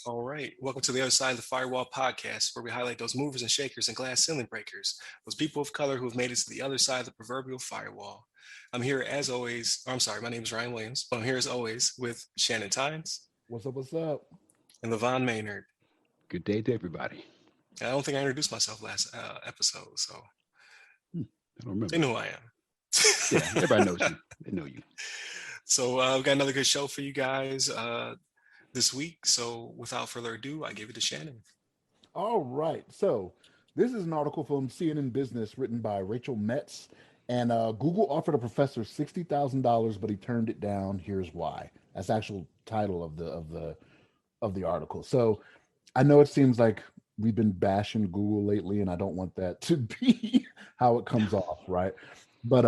All right. Welcome to the Other Side of the Firewall podcast, where we highlight those movers and shakers and glass ceiling breakers, those people of color who have made it to the other side of the proverbial firewall. I'm here as always. I'm sorry, my name is Ryan Williams, but I'm here as always with Shannon Tynes What's up? What's up? and Levon Maynard. Good day to everybody. I don't think I introduced myself last episode, so Hmm, I don't they remember. know who I Yeah, am. everybody knows you. They know you. So we've got another good show for you guys this week. So without further ado, I give it to Shannon. All right. So, this is an article from CNN Business written by Rachel Metz. And Google offered a professor $60,000, but he turned it down. Here's why. That's the actual title of the article. So, I know it seems like we've been bashing Google lately, and I don't want that to be how it comes off, right? But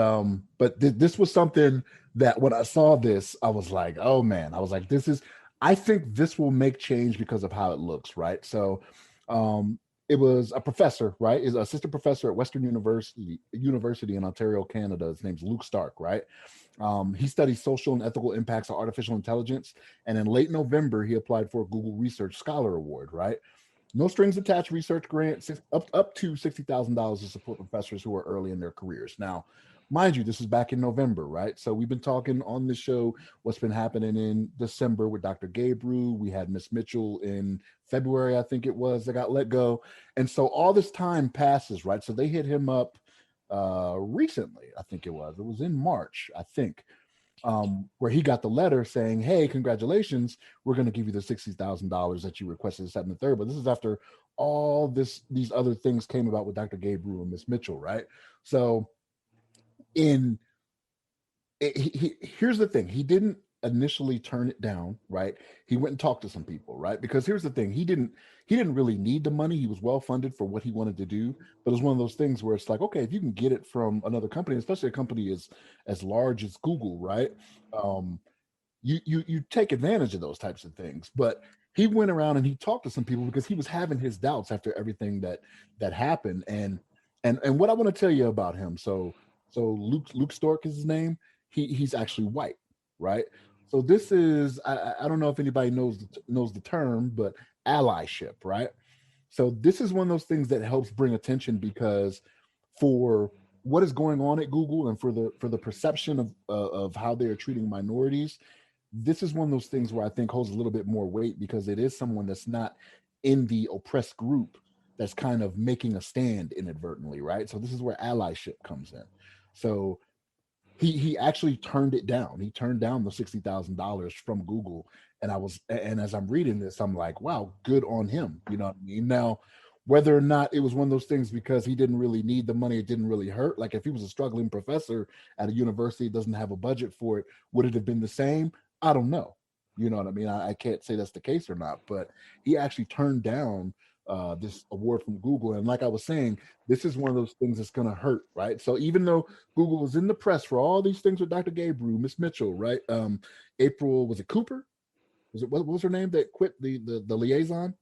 this was something that when I saw this, I was like, oh man, I was like, I think this will make change because of how it looks, right? So, it was a professor, right? Is an assistant professor at Western University in Ontario, Canada. His name's Luke Stark, right? He studies social and ethical impacts of artificial intelligence, and in late November, he applied for a Google Research Scholar Award, right? No strings attached research grant, up to $60,000 to support professors who are early in their careers. Now, mind you, this is back in November, right? So we've been talking on the show what's been happening in December with Dr. Gabriel. We had Miss Mitchell in February, I think it was, that got let go. And so all this time passes, right? So they hit him up recently, I think it was. It was in March, I think, where he got the letter saying, "Hey, congratulations, we're going to give you the $60,000 that you requested, this, that, and the third." But this is after all these other things came about with Dr. Gabriel and Miss Mitchell, right? So, in here's the thing: he didn't initially turn it down, right? He went and talked to some people, right? Because here's the thing: he didn't really need the money. He was well funded for what he wanted to do, but it was one of those things where it's like, okay, if you can get it from another company, especially a company as large as Google, right? Um, you take advantage of those types of things. But he went around and he talked to some people because he was having his doubts after everything that happened. And what I want to tell you about him. So Luke Stork is his name. He's actually white, right? So this is I don't know if anybody knows the term, but allyship, right? So this is one of those things that helps bring attention because for what is going on at Google and for the perception of how they are treating minorities, this is one of those things where I think holds a little bit more weight because it is someone that's not in the oppressed group that's kind of making a stand inadvertently, right? So this is where allyship comes in. So he actually turned it down. He turned down the $60,000 from Google, and as I'm reading this, I'm like, wow, good on him. You know what I mean? Now, whether or not it was one of those things because he didn't really need the money, it didn't really hurt. Like if he was a struggling professor at a university, doesn't have a budget for it, would it have been the same? I don't know. You know what I mean? I can't say that's the case or not, but he actually turned down this award from Google. And like I was saying, this is one of those things that's going to hurt, right? So even though Google was in the press for all these things with Dr. Gabriel, Miss Mitchell, right? April, was it Cooper? What was her name that quit the liaison?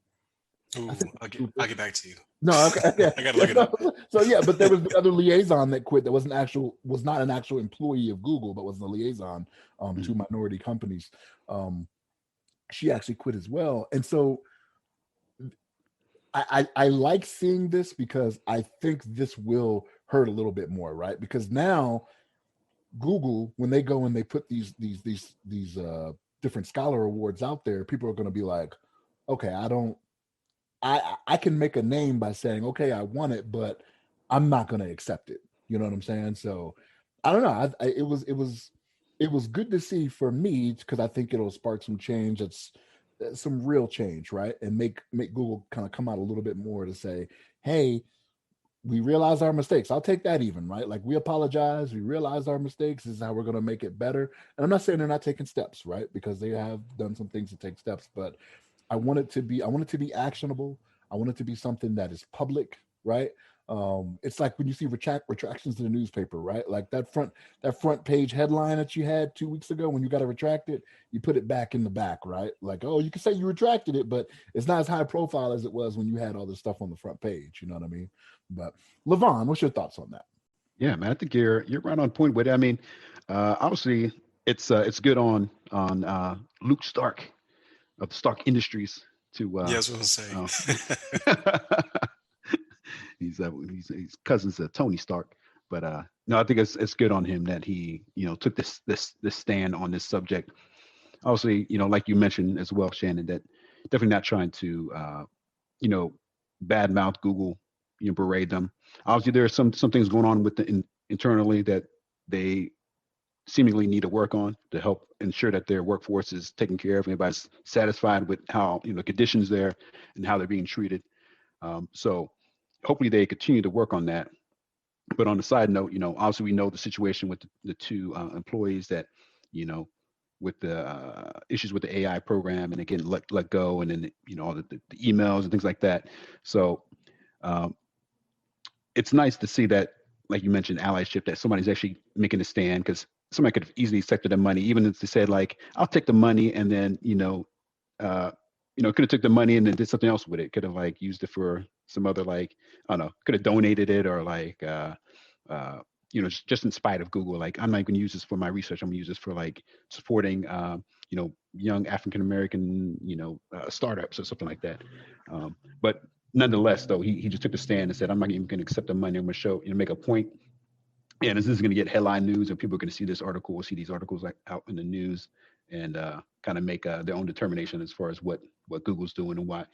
I Ooh, think I'll get back to you. no, okay, yeah, I got to yeah. look it up. So yeah, but there was the other liaison that quit that was not an actual employee of Google, but was the liaison to Mhm. minority companies. Um, she actually quit as well, and so I like seeing this because I think this will hurt a little bit more, right? Because now Google, when they go and they put these different scholar awards out there, people are going to be like, okay, I can make a name by saying, okay, I want it, but I'm not going to accept it. You know what I'm saying? So I don't know. It was good to see for me because I think it'll spark some change. It's some real change, right? And make Google kind of come out a little bit more to say, hey, we realize our mistakes. I'll take that even, right? Like we apologize, we realize our mistakes. This is how we're going to make it better. And I'm not saying they're not taking steps, right? Because they have done some things to take steps, but I want it to be actionable. I want it to be something that is public, right? It's like when you see retractions to the newspaper, right? Like that front page headline that you had 2 weeks ago when you got to retract it, you put it back in the back, right? Like, oh, you can say you retracted it, but it's not as high profile as it was when you had all this stuff on the front page. You know what I mean? But Levon, what's your thoughts on that? Yeah, man, I think you're right on point with it. I mean, obviously, it's good on Luke Stark of Stark Industries. to Yeah, that's what I'm saying. he's cousins to Tony Stark. But no, I think it's good on him that he took this stand on this subject. Obviously, like you mentioned as well, Shannon, that definitely not trying to badmouth Google, berate them. Obviously, there are some things going on with internally that they seemingly need to work on to help ensure that their workforce is taken care of. Everybody's satisfied with how conditions there and how they're being treated. So hopefully they continue to work on that. But on the side note, obviously we know the situation with the two employees that, with the issues with the AI program and again let go, and then all the emails and things like that. So it's nice to see that, like you mentioned, allyship, that somebody's actually making a stand, because somebody could have easily accepted the money, even if they said like, I'll take the money, and then could have took the money and then did something else with it. Could have like used it for some other, like, I don't know, could have donated it, or like just in spite of Google, like, I'm not going to use this for my research. I'm going to use this for like supporting young African American startups or something like that. But nonetheless, though, he just took a stand and said, I'm not even going to accept the money. I'm going to show, make a point. And this is going to get headline news, and people are going to see this article, see these articles like out in the news, and kind of make their own determination as far as what Google's doing and why.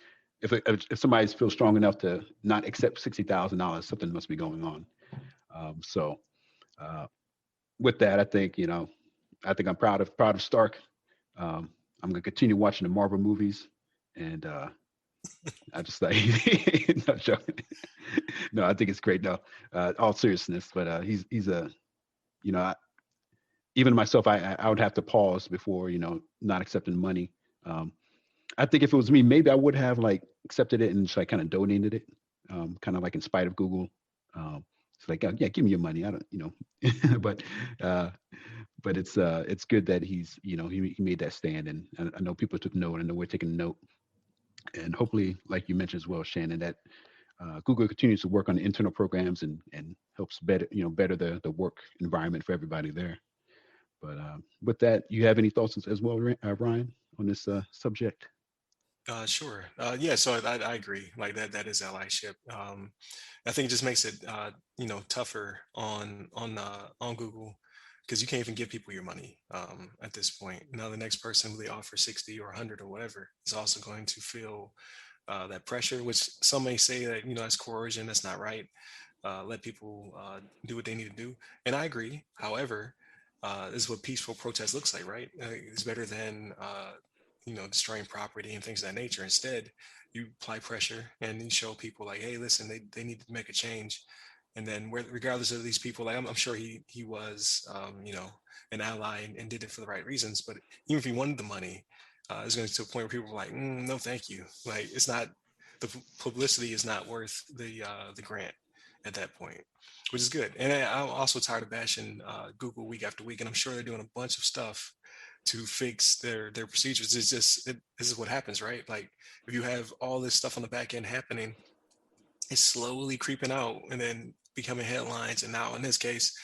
If somebody feels strong enough to not accept $60,000, something must be going on. So with that, I think I'm proud of Stark. I'm going to continue watching the Marvel movies, and I just like no joking. No, I think it's great. No, all seriousness, but he's a even myself, I would have to pause before not accepting money. I think if it was me, maybe I would have like accepted it and just like kind of donated it, kind of like in spite of Google. It's like, yeah, give me your money. I don't, but it's good that he's he made that stand, and I know people took note, and I know we're taking note, and hopefully, like you mentioned as well, Shannon, that Google continues to work on the internal programs and helps better the work environment for everybody there. But with that, you have any thoughts as well, Ryan, on this subject? Sure. Yeah, so I agree. Like that is allyship. I think it just makes it tougher on Google, because you can't even give people your money at this point. Now the next person who they offer 60 or 100 or whatever is also going to feel that pressure, which some may say that that's coercion. That's not right. Let people do what they need to do, and I agree. However, this is what peaceful protest looks like, right? It's better than destroying property and things of that nature. Instead, you apply pressure and you show people like, hey, listen, they need to make a change. And then regardless of these people, like I'm sure he was an ally and did it for the right reasons. But even if he wanted the money, it's going to a point where people were like, no, thank you. Like, it's not, the publicity is not worth the grant at that point, which is good. And I'm also tired of bashing Google week after week, and I'm sure they're doing a bunch of stuff to fix their procedures. It's just this is what happens, right? Like, if you have all this stuff on the back end happening, it's slowly creeping out and then becoming headlines. And now in this case,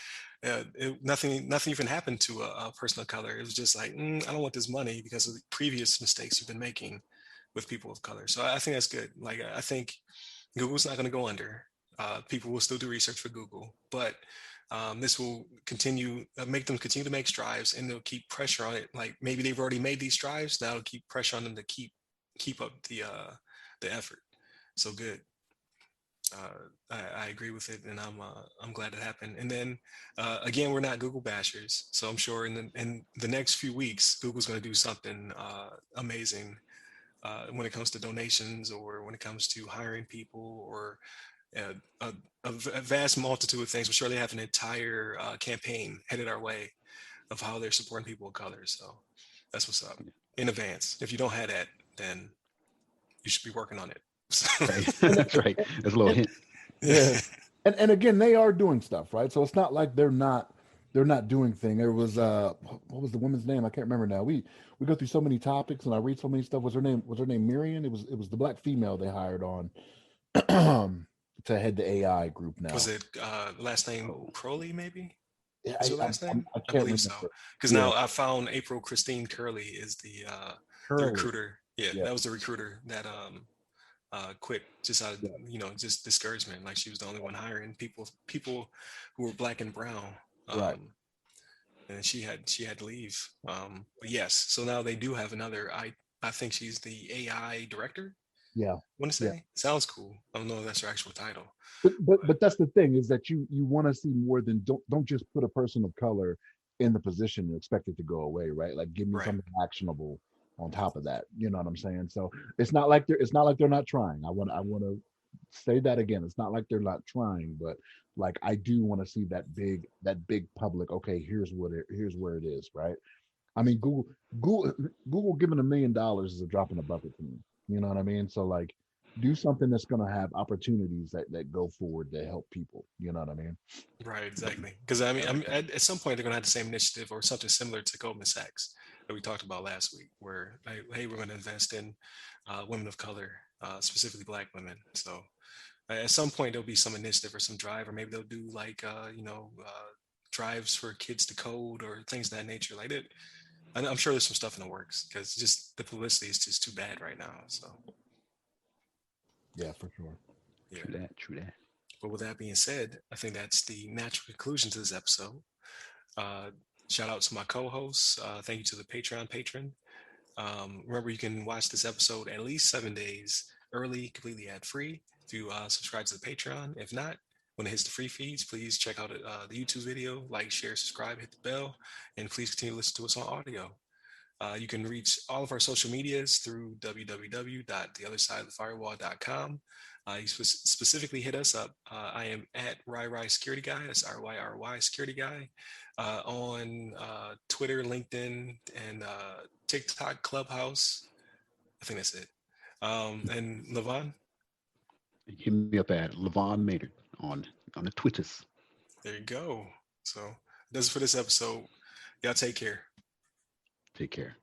nothing even happened to a person of color. It was just like, I don't want this money because of the previous mistakes you've been making with people of color. So I think that's good. Like, I think Google's not going to go under. People will still do research for Google, but this will continue, make them continue to make strives, and they'll keep pressure on it. Like, maybe they've already made these strives. Now it'll keep pressure on them to keep up the effort. So good. I agree with it, and I'm glad it happened. And then again, we're not Google bashers, so I'm sure in the next few weeks, Google's going to do something amazing when it comes to donations, or when it comes to hiring people, or a vast multitude of things. I'm sure they have an entire campaign headed our way of how they're supporting people of color. So that's what's up in advance. If you don't have that, then you should be working on it. Right. That's right. That's a little hint. Yeah. And again, they are doing stuff, right? So it's not like they're not doing thing. There was what was the woman's name? I can't remember now. We go through so many topics and I read so many stuff. Was her name Miriam? It was the black female they hired on to head the AI group now. Was it last name Crowley, maybe? Yeah, Is her last name? I I can't believe remember. so. Because now I found April Christine Curley is the Curly. recruiter. Yeah, Yeah. that was the recruiter that quit just out of Yeah. just discouragement. Like she was the only one hiring people who were black and brown. Right. And she had to leave. But yes, so now they do have another. I think she's the AI director. Yeah. I want to Yeah. say sounds cool. I don't know if that's her actual title. But that's the thing, is that you want to see more than, don't just put a person of color in the position and expect it to go away, right? Like, give me Right. something actionable on top of that. You know what I'm saying? So it's not like they're not trying. I want to say that again. It's not like they're not trying, but like, I do want to see that big public. Okay, here's where it is, right? I mean, Google, Google giving $1 million is a drop in the bucket to me. You know what I mean? So like, do something that's going to have opportunities that go forward to help people. You know what I mean? Right, exactly. Because at some point they're going to have the same initiative or something similar to Goldman Sachs that we talked about last week, where like, hey, we're going to invest in women of color, specifically Black women. So at some point there'll be some initiative or some drive, or maybe they'll do like drives for kids to code or things of that nature. Like that, I'm sure there's some stuff in the works because just the publicity is just too bad right now. So Yeah, for sure. yeah. True that. True that. But with that being said, I think that's the natural conclusion to this episode. Uh, Shout out to my co-hosts. Thank you to the Patreon patron. Remember, you can watch this episode at least 7 days early, completely ad-free if you subscribe to the Patreon. If not, when it hits the free feeds, please check out the YouTube video, like, share, subscribe, hit the bell, and please continue to listen to us on audio. You can reach all of our social medias through www.theothersideofthefirewall.com. You specifically hit us up. I am at RyRy Security Guy. That's RYRY Security Guy. On Twitter, LinkedIn, and TikTok, Clubhouse. I think that's it. And Levon? Hit me up at Levon Maynard on the Twitters. There you go. So that's it for this episode. Y'all take care. Take care.